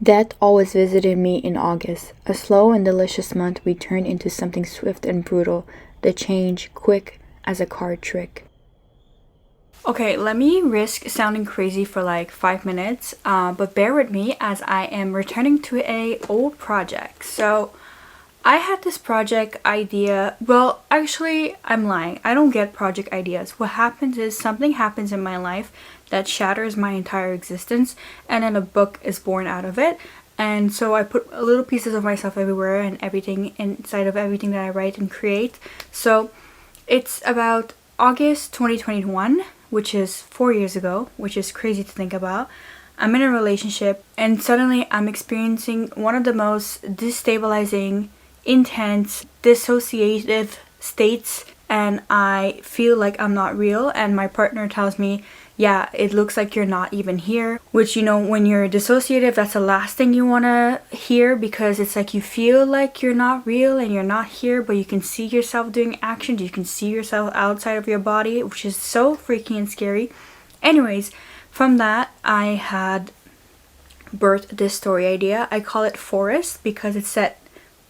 Death always visited me in August. A slow and delicious month we turned into something swift and brutal. The change, quick as a card trick. Okay, let me risk sounding crazy for like 5 minutes, but bear with me as I am returning to a old project. So I had this project idea. Well, actually, I'm lying. I don't get project ideas. What happens is something happens in my life that shatters my entire existence, and then a book is born out of it. And so I put little pieces of myself everywhere and everything inside of everything that I write and create. So it's about August 2021, which is 4 years ago, which is crazy to think about. I'm in a relationship and suddenly I'm experiencing one of the most destabilizing, intense, dissociative states, and I feel like I'm not real, and my partner tells me, yeah, it looks like you're not even here, which, you know, when you're dissociative, that's the last thing you want to hear, because it's like you feel like you're not real and you're not here, but you can see yourself doing actions, you can see yourself outside of your body, which is so freaky and scary. Anyways, from that, I had birthed this story idea. I call it Forest because it's set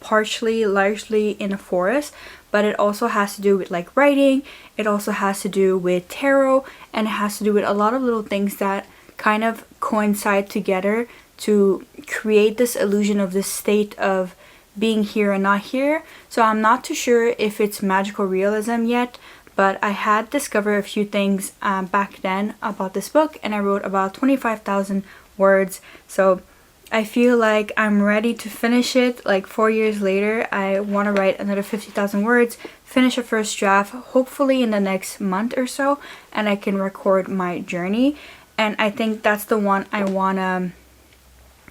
largely in a forest, but it also has to do with like writing, it also has to do with tarot, and it has to do with a lot of little things that kind of coincide together to create this illusion of this state of being here and not here. So I'm not too sure if it's magical realism yet, but I had discovered a few things back then about this book, and I wrote about 25,000 words. So I feel like I'm ready to finish it. Like 4 years later, I want to write another 50,000 words, finish a first draft, hopefully in the next month or so, and I can record my journey. And I think that's the one I want to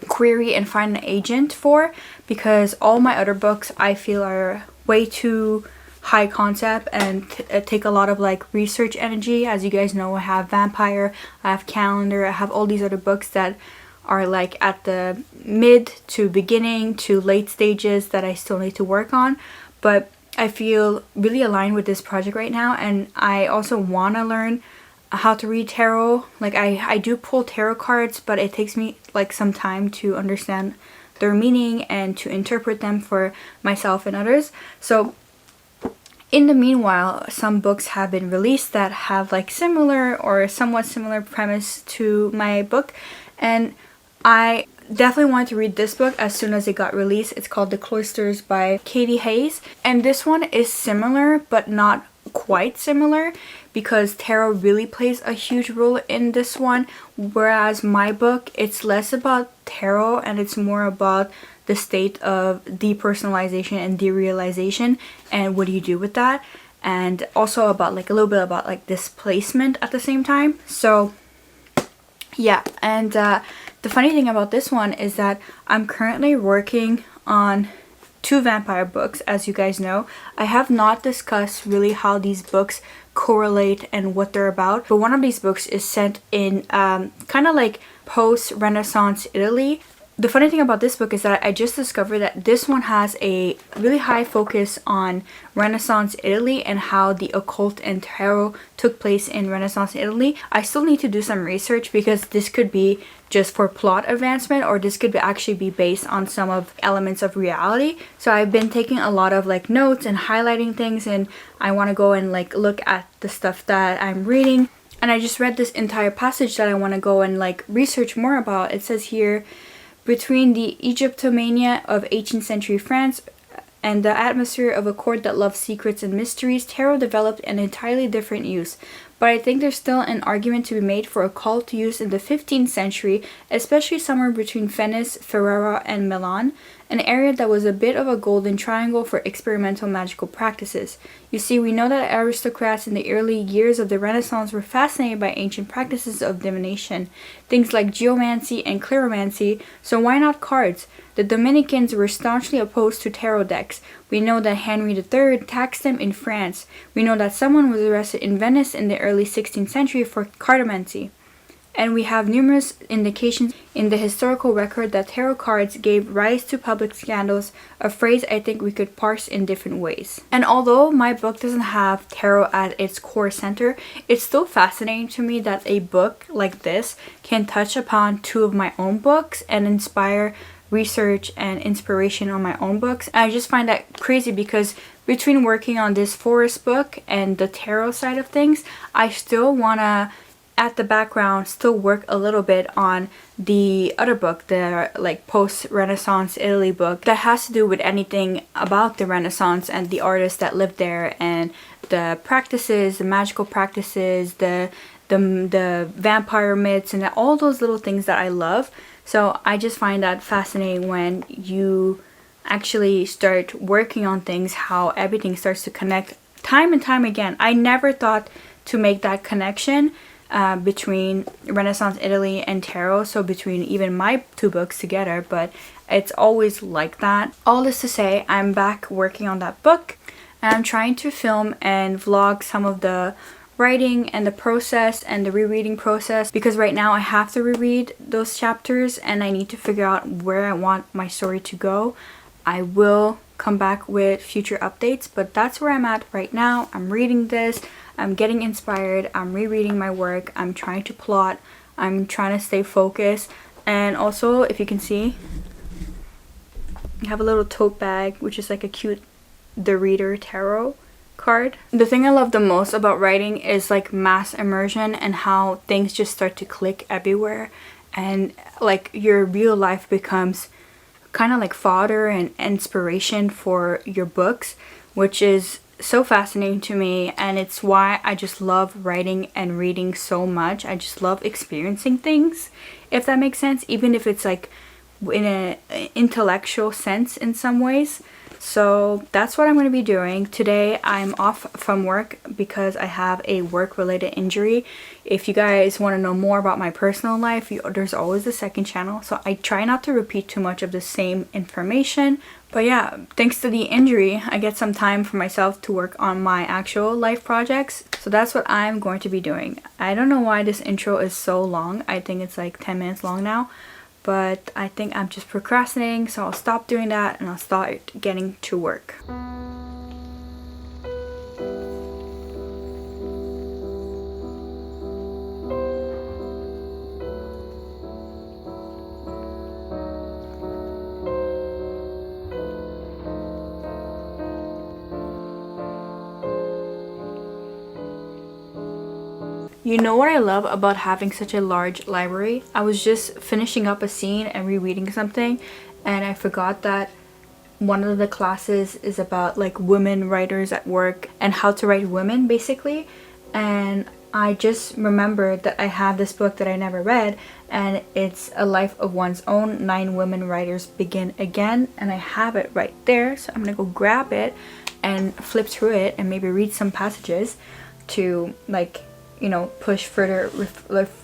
query and find an agent for, because all my other books I feel are way too high concept and take a lot of like research energy. As you guys know, I have Vampire, I have Calendar, I have all these other books that are like at the mid to beginning to late stages that I still need to work on. But I feel really aligned with this project right now, and I also want to learn how to read tarot. Like I do pull tarot cards, but it takes me like some time to understand their meaning and to interpret them for myself and others. So in the meanwhile, some books have been released that have like similar or somewhat similar premise to my book, and I definitely wanted to read this book as soon as it got released. It's called The Cloisters by Katie Hayes, and this one is similar but not quite similar because tarot really plays a huge role in this one, whereas my book, it's less about tarot and it's more about the state of depersonalization and derealization and what do you do with that, and also about like a little bit about like displacement at the same time. So yeah, and the funny thing about this one is that I'm currently working on 2 vampire books, as you guys know. I have not discussed really how these books correlate and what they're about, but one of these books is set in kind of like post-Renaissance Italy. The funny thing about this book is that I just discovered that this one has a really high focus on Renaissance Italy and how the occult and tarot took place in Renaissance Italy. I still need to do some research because this could be just for plot advancement, or this could actually be based on some of elements of reality. So I've been taking a lot of like notes and highlighting things, and I want to go and like look at the stuff that I'm reading. And I just read this entire passage that I want to go and like research more about. It says here, between the Egyptomania of 18th century France and the atmosphere of a court that loved secrets and mysteries, tarot developed an entirely different use. But I think there's still an argument to be made for occult use in the 15th century, especially somewhere between Venice, Ferrara, and Milan, an area that was a bit of a golden triangle for experimental magical practices. You see, we know that aristocrats in the early years of the Renaissance were fascinated by ancient practices of divination, things like geomancy and cleromancy, so why not cards? The Dominicans were staunchly opposed to tarot decks. We know that Henry III taxed them in France. We know that someone was arrested in Venice in the early 16th century for cartomancy. and we have numerous indications in the historical record that tarot cards gave rise to public scandals, a phrase I think we could parse in different ways. And although my book doesn't have tarot at its core center, it's still fascinating to me that a book like this can touch upon two of my own books and inspire research and inspiration on my own books. And I just find that crazy because between working on this forest book and the tarot side of things, I still want to, at the background, still work a little bit on the other book, the like post-Renaissance Italy book that has to do with anything about the Renaissance and the artists that lived there and the practices, the magical practices, the vampire myths, and all those little things that I love. So I just find that fascinating when you actually start working on things, how everything starts to connect time and time again. I never thought to make that connection between Renaissance Italy and tarot, so between even my two books together, but it's always like that. All this to say, I'm back working on that book, and I'm trying to film and vlog some of the writing and the process and the rereading process, because right now I have to reread those chapters and I need to figure out where I want my story to go. I will come back with future updates, but that's where I'm at right now. I'm reading this, I'm getting inspired, I'm rereading my work, I'm trying to plot, I'm trying to stay focused. And also, if you can see, I have a little tote bag, which is like a cute The Reader tarot card. The thing I love the most about writing is like mass immersion and how things just start to click everywhere, and like your real life becomes kind of like fodder and inspiration for your books, which is so fascinating to me. And it's why I just love writing and reading so much. I just love experiencing things, if that makes sense, even if it's like in an intellectual sense in some ways. So that's what I'm going to be doing. Today I'm off from work because I have a work-related injury. If you guys want to know more about my personal life, there's always a second channel. So I try not to repeat too much of the same information. But yeah, thanks to the injury, I get some time for myself to work on my actual life projects. So that's what I'm going to be doing. I don't know why this intro is so long. I think it's like 10 minutes long now. But I think I'm just procrastinating, so I'll stop doing that and I'll start getting to work. You know what I love about having such a large library? I was just finishing up a scene and rereading something, and I forgot that one of the classes is about like women writers at work and how to write women basically. And I just remembered that I have this book that I never read, and it's A Life of One's Own, 9 Women Writers Begin Again, and I have it right there. So I'm gonna go grab it and flip through it and maybe read some passages to like, you know, push further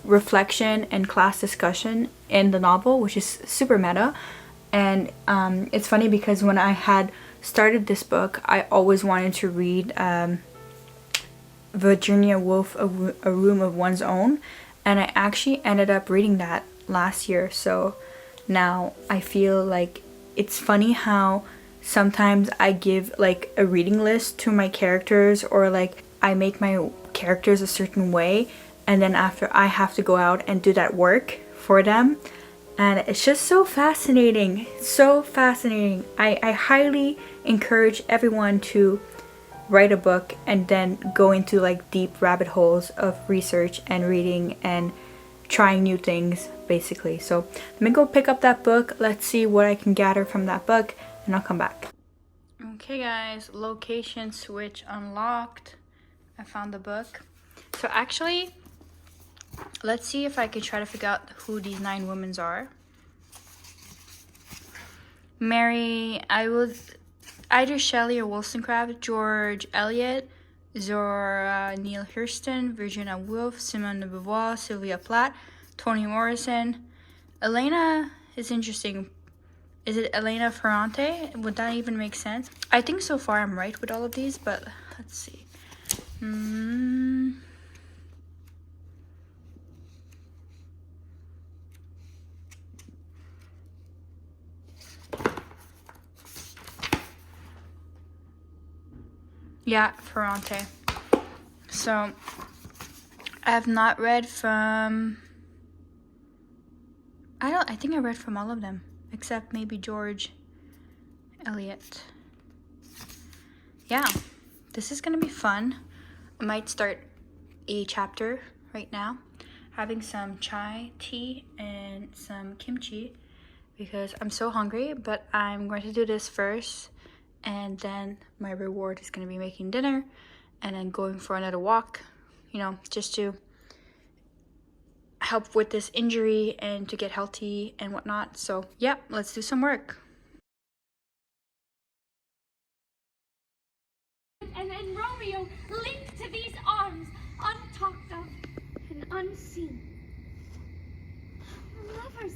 reflection and class discussion in the novel, which is super meta. And it's funny because when I had started this book, I always wanted to read Virginia Woolf, A Room of One's Own, and I actually ended up reading that last year. So now I feel like it's funny how sometimes I give like a reading list to my characters, or like I make my characters a certain way, and then after I have to go out and do that work for them. And it's just so fascinating, so fascinating. I highly encourage everyone to write a book and then go into like deep rabbit holes of research and reading and trying new things basically. So let me go pick up that book, let's see what I can gather from that book, and I'll come back. Okay guys, location switch unlocked. I found the book. So actually, let's see if I can try to figure out who these 9 women are. Mary, I was either Shelley or Wollstonecraft, George Eliot, Zora Neale Hurston, Virginia Woolf, Simone de Beauvoir, Sylvia Plath, Toni Morrison. Elena is interesting. Is it Elena Ferrante? Would that even make sense? I think so far I'm right with all of these, but let's see. Yeah, Ferrante. So I have not read from, I think I read from all of them except maybe George Eliot. Yeah, this is gonna be fun. I might start a chapter right now, having some chai tea and some kimchi because I'm so hungry, but I'm going to do this first, and then my reward is going to be making dinner and then going for another walk, you know, just to help with this injury and to get healthy and whatnot. So yeah, let's do some work. And Romeo linked to these arms, untalked of and unseen. Lovers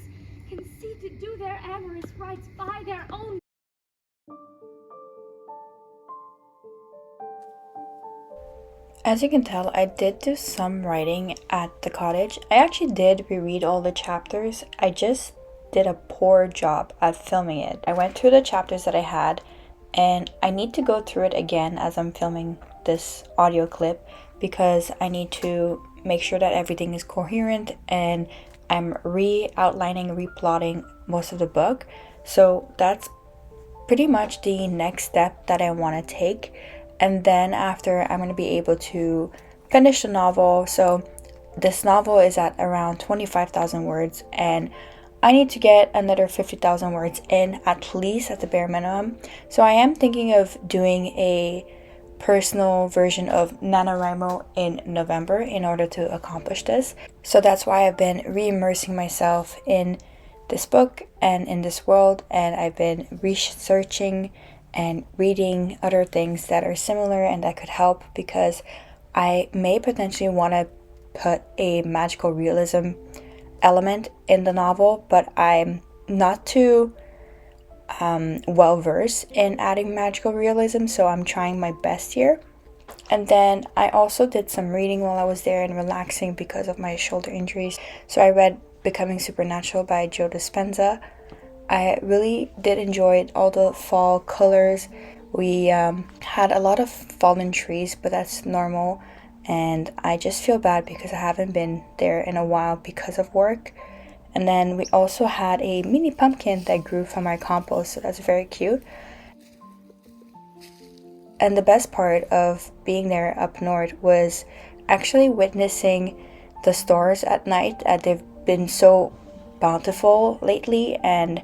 can see to do their amorous rites by their own. As you can tell, I did do some writing at the cottage. I actually did reread all the chapters. I just did a poor job at filming it. I went through the chapters that I had, and I need to go through it again as I'm filming this audio clip because I need to make sure that everything is coherent, and I'm re-outlining, replotting most of the book. So that's pretty much the next step that I want to take. And then after, I'm going to be able to finish the novel. So this novel is at around 25,000 words, and I need to get another 50,000 words in at least at the bare minimum. So I am thinking of doing a personal version of NaNoWriMo in November in order to accomplish this. So that's why I've been re-immersing myself in this book and in this world, and I've been researching and reading other things that are similar and that could help, because I may potentially want to put a magical realism element in the novel, but I'm not too well versed in adding magical realism, so I'm trying my best here. And then I also did some reading while I was there and relaxing because of my shoulder injuries. So I read Becoming Supernatural by Joe Dispenza. I really did enjoy all the fall colors. We had a lot of fallen trees, but that's normal. And I just feel bad because I haven't been there in a while because of work. And then we also had a mini pumpkin that grew from our compost, so that's very cute. And the best part of being there up north was actually witnessing the stars at night. They've been so bountiful lately, and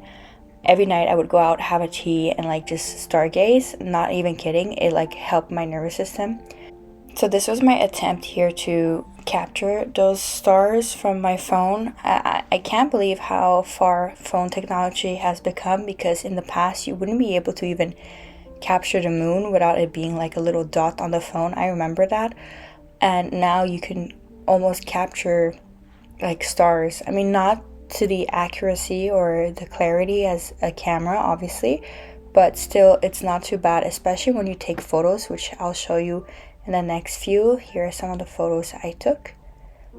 every night I would go out, have a tea, and like just stargaze. Not even kidding, it like helped my nervous system. So this was my attempt here to capture those stars from my phone. I can't believe how far phone technology has become, because in the past you wouldn't be able to even capture the moon without it being like a little dot on the phone. I remember that. And now you can almost capture like stars. I mean, not to the accuracy or the clarity as a camera, obviously, but still it's not too bad, especially when you take photos, which I'll show you in the next few. Here are some of the photos I took.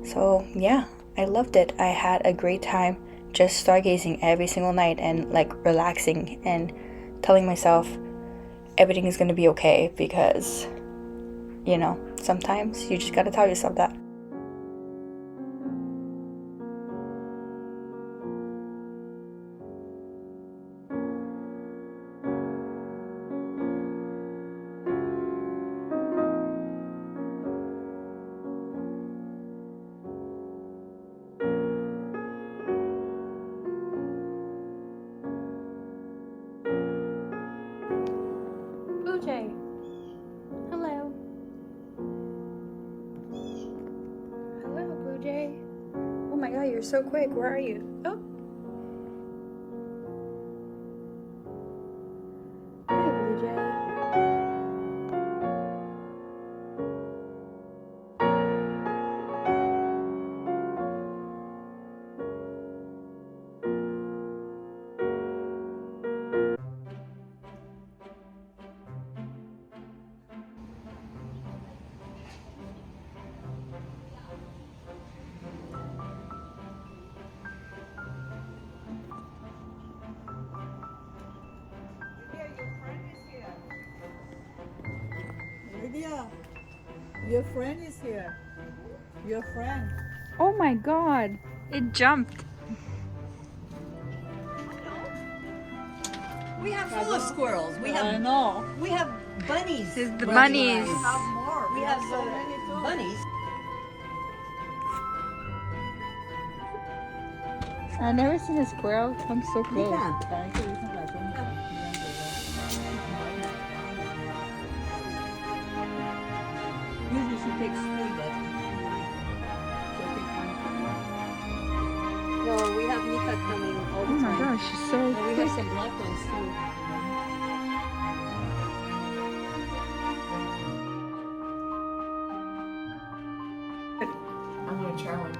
So yeah, I loved it. I had a great time just stargazing every single night and like relaxing and telling myself everything is gonna be okay, because you know, sometimes you just gotta tell yourself that. Blue Jay. Hello. Hello, Blue Jay. Oh my god, you're so quick. Where are you? Oh. Hi, Blue Jay. Yeah, your friend is here. idea. Your friend is here. Your friend. Oh my god, it jumped. We have full of squirrels. I know. We have bunnies. This is the running bunnies. around. Have more. We have so many too. bunnies. I've never seen a squirrel come so close. Yeah. Usually she takes three, but she'll take one. No, we have Mika coming all Oh the my time. gosh, she's so And we have quick. some black ones too. I'm gonna challenge